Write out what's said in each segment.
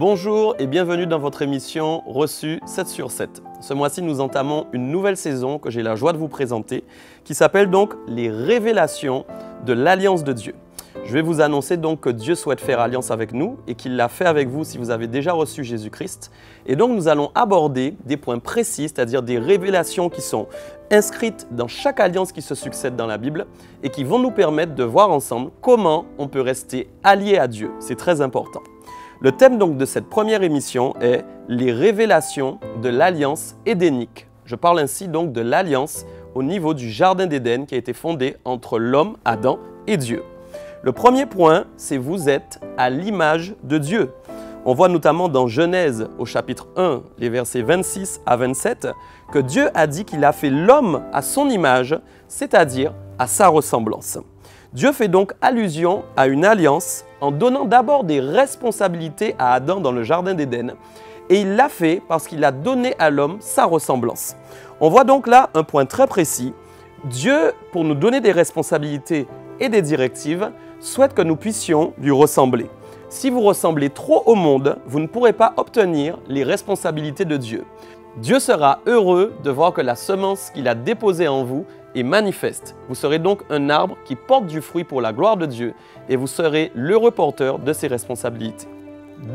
Bonjour et bienvenue dans votre émission Reçu 7 sur 7. Ce mois-ci, nous entamons une nouvelle saison que j'ai la joie de vous présenter, qui s'appelle donc les révélations de l'Alliance de Dieu. Je vais vous annoncer donc que Dieu souhaite faire alliance avec nous et qu'il l'a fait avec vous si vous avez déjà reçu Jésus-Christ. Et donc nous allons aborder des points précis, c'est-à-dire des révélations qui sont inscrites dans chaque alliance qui se succède dans la Bible et qui vont nous permettre de voir ensemble comment on peut rester allié à Dieu. C'est très important. Le thème donc de cette première émission est les révélations de l'alliance édénique. Je parle ainsi donc de l'alliance au niveau du Jardin d'Éden qui a été fondé entre l'homme, Adam et Dieu. Le premier point, c'est vous êtes à l'image de Dieu. On voit notamment dans Genèse au chapitre 1, les versets 26 à 27, que Dieu a dit qu'il a fait l'homme à son image, c'est-à-dire à sa ressemblance. Dieu fait donc allusion à une alliance en donnant d'abord des responsabilités à Adam dans le Jardin d'Éden. Et il l'a fait parce qu'il a donné à l'homme sa ressemblance. On voit donc là un point très précis. Dieu, pour nous donner des responsabilités et des directives, souhaite que nous puissions lui ressembler. Si vous ressemblez trop au monde, vous ne pourrez pas obtenir les responsabilités de Dieu. Dieu sera heureux de voir que la semence qu'il a déposée en vous est manifeste. Vous serez donc un arbre qui porte du fruit pour la gloire de Dieu et vous serez l'heureux porteur de ses responsabilités.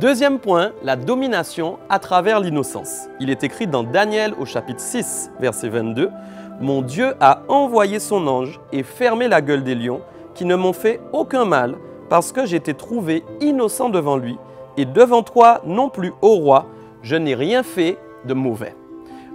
Deuxième point, la domination à travers l'innocence. Il est écrit dans Daniel au chapitre 6, verset 22, « Mon Dieu a envoyé son ange et fermé la gueule des lions qui ne m'ont fait aucun mal parce que j'étais trouvé innocent devant lui et devant toi non plus, ô roi, je n'ai rien fait de mauvais. »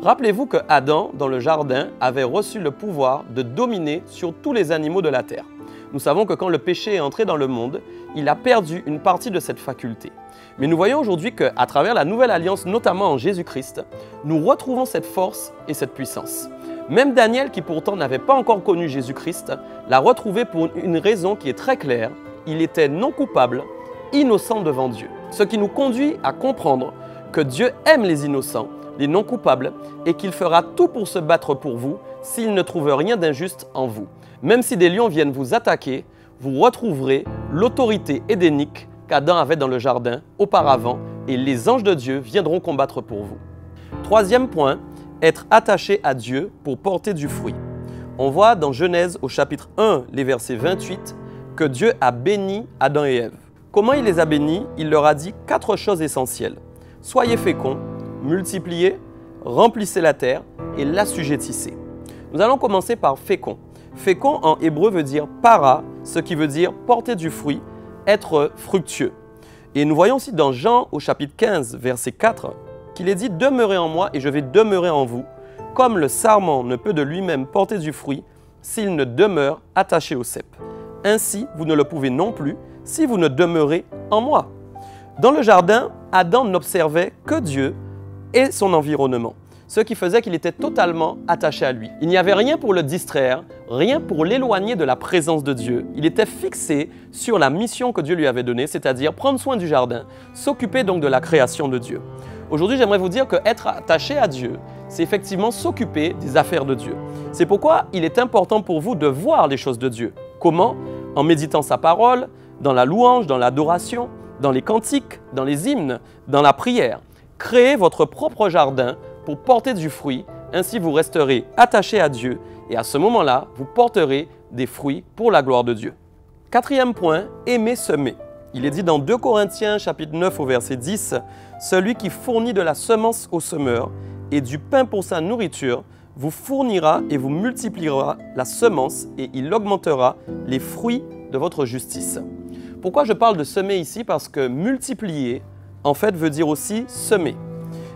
Rappelez-vous que Adam, dans le jardin, avait reçu le pouvoir de dominer sur tous les animaux de la terre. Nous savons que quand le péché est entré dans le monde, il a perdu une partie de cette faculté. Mais nous voyons aujourd'hui qu'à travers la nouvelle alliance, notamment en Jésus-Christ, nous retrouvons cette force et cette puissance. Même Daniel, qui pourtant n'avait pas encore connu Jésus-Christ, l'a retrouvé pour une raison qui est très claire. Il était non coupable, innocent devant Dieu. Ce qui nous conduit à comprendre que Dieu aime les innocents, les non coupables, et qu'il fera tout pour se battre pour vous s'il ne trouve rien d'injuste en vous. Même si des lions viennent vous attaquer, vous retrouverez l'autorité édénique qu'Adam avait dans le jardin auparavant et les anges de Dieu viendront combattre pour vous. Troisième point, être attaché à Dieu pour porter du fruit. On voit dans Genèse au chapitre 1, les versets 28, que Dieu a béni Adam et Ève. Comment il les a bénis? Il leur a dit 4 choses essentielles. Soyez féconds, multipliez, remplissez la terre et l'assujettissez. Nous allons commencer par fécond. Fécond en hébreu veut dire para, ce qui veut dire porter du fruit, être fructueux. Et nous voyons aussi dans Jean au chapitre 15, verset 4, qu'il est dit « Demeurez en moi et je vais demeurer en vous, comme le sarment ne peut de lui-même porter du fruit s'il ne demeure attaché au cep. Ainsi, vous ne le pouvez non plus si vous ne demeurez en moi. » Dans le jardin, Adam n'observait que Dieu et son environnement, ce qui faisait qu'il était totalement attaché à lui. Il n'y avait rien pour le distraire, rien pour l'éloigner de la présence de Dieu. Il était fixé sur la mission que Dieu lui avait donnée, c'est-à-dire prendre soin du jardin, s'occuper donc de la création de Dieu. Aujourd'hui, j'aimerais vous dire qu'être attaché à Dieu, c'est effectivement s'occuper des affaires de Dieu. C'est pourquoi il est important pour vous de voir les choses de Dieu. Comment? En méditant sa parole, dans la louange, dans l'adoration, dans les cantiques, dans les hymnes, dans la prière. Créez votre propre jardin pour porter du fruit, ainsi vous resterez attaché à Dieu et à ce moment-là, vous porterez des fruits pour la gloire de Dieu. Quatrième point, aimer semer. Il est dit dans 2 Corinthiens chapitre 9 au verset 10, « Celui qui fournit de la semence au semeur et du pain pour sa nourriture, vous fournira et vous multipliera la semence et il augmentera les fruits de votre justice. » Pourquoi je parle de semer ici? Parce que multiplier, en fait, veut dire aussi semer.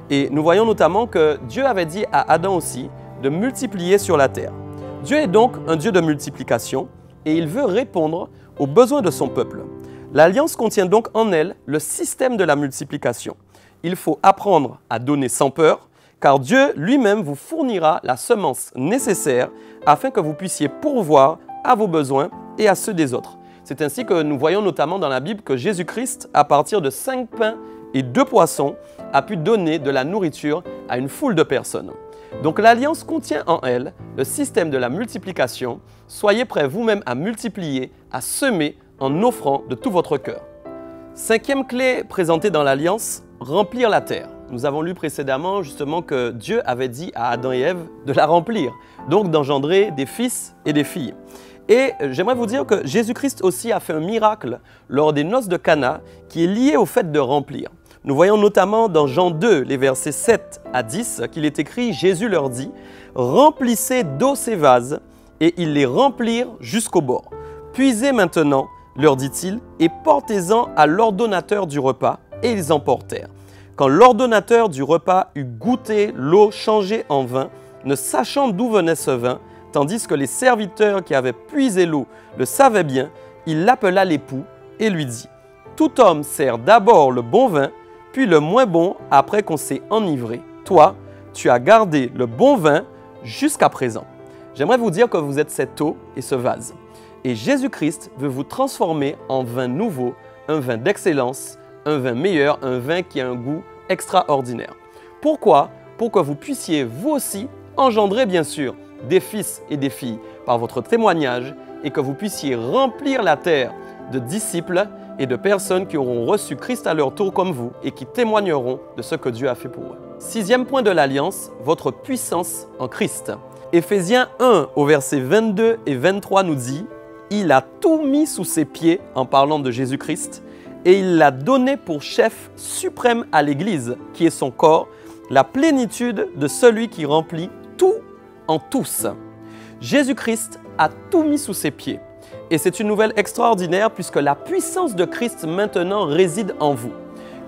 Et nous voyons notamment que Dieu avait dit à Adam aussi de multiplier sur la terre. Dieu est donc un Dieu de multiplication et il veut répondre aux besoins de son peuple. L'Alliance contient donc en elle le système de la multiplication. Il faut apprendre à donner sans peur, car Dieu lui-même vous fournira la semence nécessaire afin que vous puissiez pourvoir à vos besoins et à ceux des autres. C'est ainsi que nous voyons notamment dans la Bible que Jésus-Christ, à partir de 5 pains et 2 poissons, a pu donner de la nourriture à une foule de personnes. Donc l'Alliance contient en elle le système de la multiplication. Soyez prêts vous-même à multiplier, à semer en offrant de tout votre cœur. Cinquième clé présentée dans l'Alliance, remplir la terre. Nous avons lu précédemment justement que Dieu avait dit à Adam et Ève de la remplir, donc d'engendrer des fils et des filles. Et j'aimerais vous dire que Jésus-Christ aussi a fait un miracle lors des noces de Cana qui est lié au fait de remplir. Nous voyons notamment dans Jean 2, les versets 7 à 10, qu'il est écrit, Jésus leur dit, « Remplissez d'eau ces vases, et ils les remplirent jusqu'au bord. Puisez maintenant, leur dit-il, et portez-en à l'ordonnateur du repas. » Et ils emportèrent. Quand l'ordonnateur du repas eut goûté l'eau changée en vin, ne sachant d'où venait ce vin, tandis que les serviteurs qui avaient puisé l'eau le savaient bien, il l'appela l'époux et lui dit, « Tout homme sert d'abord le bon vin, puis le moins bon après qu'on s'est enivré. Toi, tu as gardé le bon vin jusqu'à présent. » J'aimerais vous dire que vous êtes cette eau et ce vase. Et Jésus-Christ veut vous transformer en vin nouveau, un vin d'excellence, un vin meilleur, un vin qui a un goût extraordinaire. Pourquoi? Pour que vous puissiez vous aussi engendrer bien sûr des fils et des filles par votre témoignage et que vous puissiez remplir la terre de disciples et de personnes qui auront reçu Christ à leur tour comme vous et qui témoigneront de ce que Dieu a fait pour eux. Sixième point de l'Alliance, votre puissance en Christ. Éphésiens 1 au verset 22 et 23 nous dit « Il a tout mis sous ses pieds en parlant de Jésus-Christ et il l'a donné pour chef suprême à l'Église, qui est son corps, la plénitude de celui qui remplit tout en tous. » Jésus-Christ a tout mis sous ses pieds. Et c'est une nouvelle extraordinaire puisque la puissance de Christ maintenant réside en vous.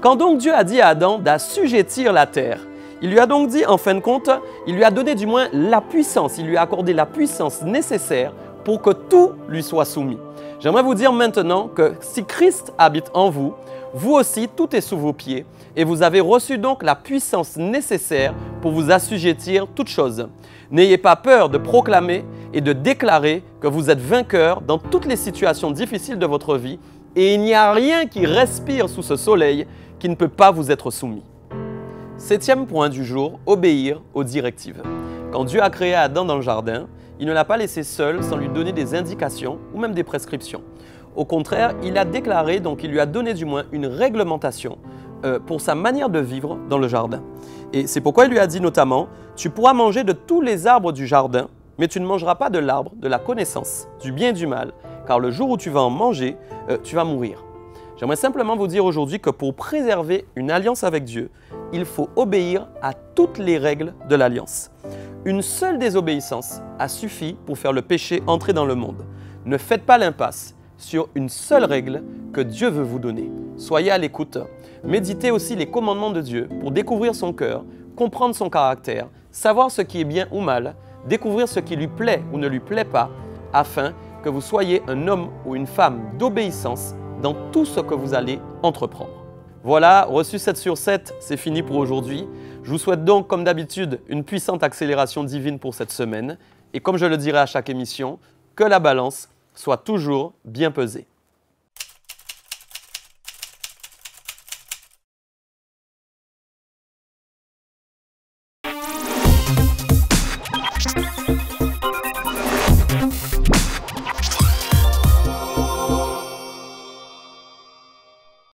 Quand donc Dieu a dit à Adam d'assujettir la terre, il lui a donc dit, en fin de compte, il lui a donné du moins la puissance, il lui a accordé la puissance nécessaire pour que tout lui soit soumis. J'aimerais vous dire maintenant que si Christ habite en vous, vous aussi, tout est sous vos pieds et vous avez reçu donc la puissance nécessaire pour vous assujettir toutes choses. N'ayez pas peur de proclamer et de déclarer que vous êtes vainqueur dans toutes les situations difficiles de votre vie et il n'y a rien qui respire sous ce soleil qui ne peut pas vous être soumis. Septième point du jour, obéir aux directives. Quand Dieu a créé Adam dans le jardin, il ne l'a pas laissé seul sans lui donner des indications ou même des prescriptions. Au contraire, il a déclaré, donc il lui a donné du moins une réglementation pour sa manière de vivre dans le jardin. Et c'est pourquoi il lui a dit notamment, « Tu pourras manger de tous les arbres du jardin, mais tu ne mangeras pas de l'arbre de la connaissance, du bien et du mal, car le jour où tu vas en manger, tu vas mourir. » J'aimerais simplement vous dire aujourd'hui que pour préserver une alliance avec Dieu, il faut obéir à toutes les règles de l'alliance. Une seule désobéissance a suffi pour faire le péché entrer dans le monde. Ne faites pas l'impasse sur une seule règle que Dieu veut vous donner. Soyez à l'écoute. Méditez aussi les commandements de Dieu pour découvrir son cœur, comprendre son caractère, savoir ce qui est bien ou mal, découvrir ce qui lui plaît ou ne lui plaît pas, afin que vous soyez un homme ou une femme d'obéissance dans tout ce que vous allez entreprendre. Voilà, reçu 7 sur 7, c'est fini pour aujourd'hui. Je vous souhaite donc, comme d'habitude, une puissante accélération divine pour cette semaine. Et comme je le dirai à chaque émission, que la balance soit toujours bien pesée.